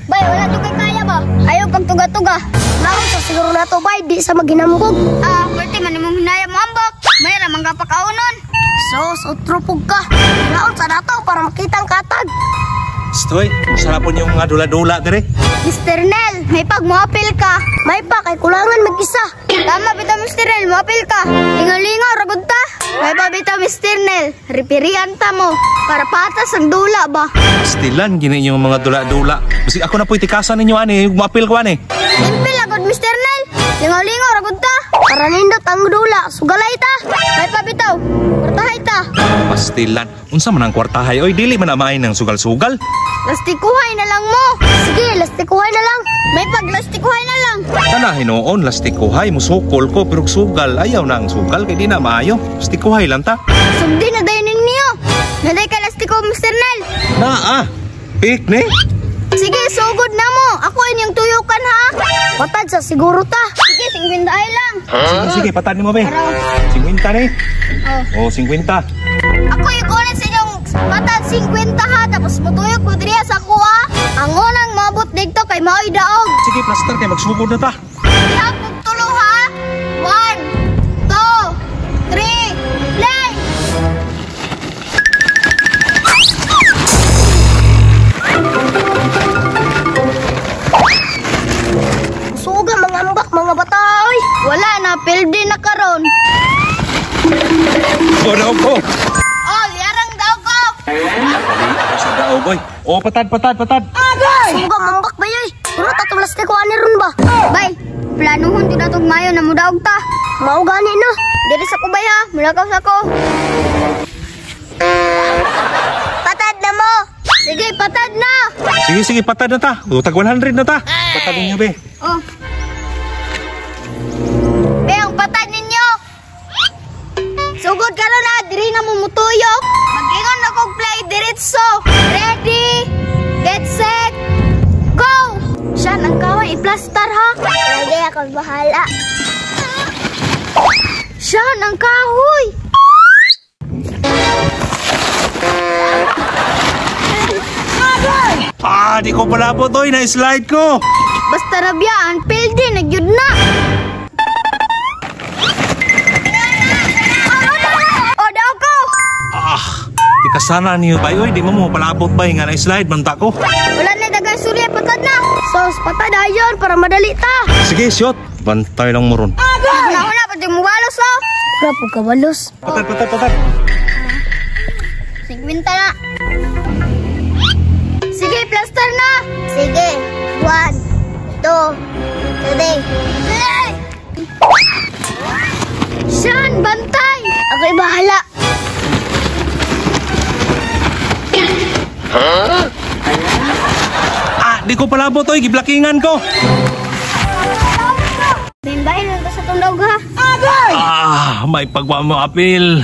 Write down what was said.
Bay, wala to kay kaya ba? Ayaw pagtuga-tuga. Naon sa siguro na to, bay, di sa maghinambog. Pwede man imong hinaya mo ambok. May ramang kapakaunon. So trupog ka. Naon sa nato para makita ang katag. Stoy, sarap po niyong mga dula-dula dire. Mr. Nel, may pag-muapil ka. May pa, kay kulangan mag-isa. Tama, bita Mr. Nel, muapil ka. Lingaw-lingaw, ragod ta. May pa, bita Mr. Nel, ripirian ta mo. Para patas ang dula ba? Stilan, gini yung mga dula-dula. Basi ako na po itikasan ninyo, ani. Mapil ko, ani. Limpil agad, Mr. Nel. Lingaw-lingaw, ragod ta. Para nindot ang dula, sugalay ta. May pa, bitaw, kwartahay ta. Pastilan, unsa man ang kwartahay? Oy, dili man amain ng sugal-sugal. Lastikuhay na lang mo. Sige, lastikuhay na lang. May paglastikuhay na lang. Kana hinoon, lastikuhay, musukol ko, pero sugal, ayaw na ang sugal, kaya di na maayo. Lastikuhay lang ta. Sugdi na dayon ninyo. Naday ka lastiko, Mr. Nel. Picnic? Sige, sugod na mo. Ako inyong tuyukan, ha? Patad sa siguro ta. Sige, 50 ay lang. Sige, patad ni mo, be. 50 ni. Oh, 50. Ako ikunin sa inyong patad 50, ha? Tapos mutuyok mo diriya sa kuha. Ang unang mabot dito kay maoy daog. Sige, plaster kay magsugod na ta. Iyak kong tulo, ha? 1, 2, 3, play! Suga mga ambak, mga batay. Wala na, pildi na karon. Daw ko. Oh, liarang daw ko. Sa daw, boy. Oh, patad. Suga mambak ba yoy? Puro tatong lastiko ani ron ba? Bay, planuhon jud atong mayo na mudaog ta. Mao gani no. Diri sa kubay ha, mulakaw sa ko. Patad na mo. Sige, patad na. Sige, patad na ta. O, tag 100 na ta. Patad ninyo, be. Oh. Be, ang patad ninyo. Sugod ka na, diri na mumutuyok. Mag-ingon na kong play diretso. Ready, get set, go! Siya, ang kaway, i-plaster ha. Lagi ako bahala. Siya, ang kahoy. Di ko palabot, oy. Na-slide ko. Basta rabyaan, pildi, nagyud na. O, daw ko. Di kasana niyo ba, oy. Di mo palabot ba nga na-slide, banta ko. Wala na dagang surya, patad na. Sos, patad ayon para madali ta. Sige, shot. Bantay lang mo ron. Nauna, pati mo walos o. Grapo ka walos. Patad. 50 na. Sige, plaster na. Sige. 1, 2, 3. Sean, bantay. Ako'y bahala. Di ko palabot, oy. Giblakingan ko. Bahin lang ka sa tundog ha. May pagmamapil.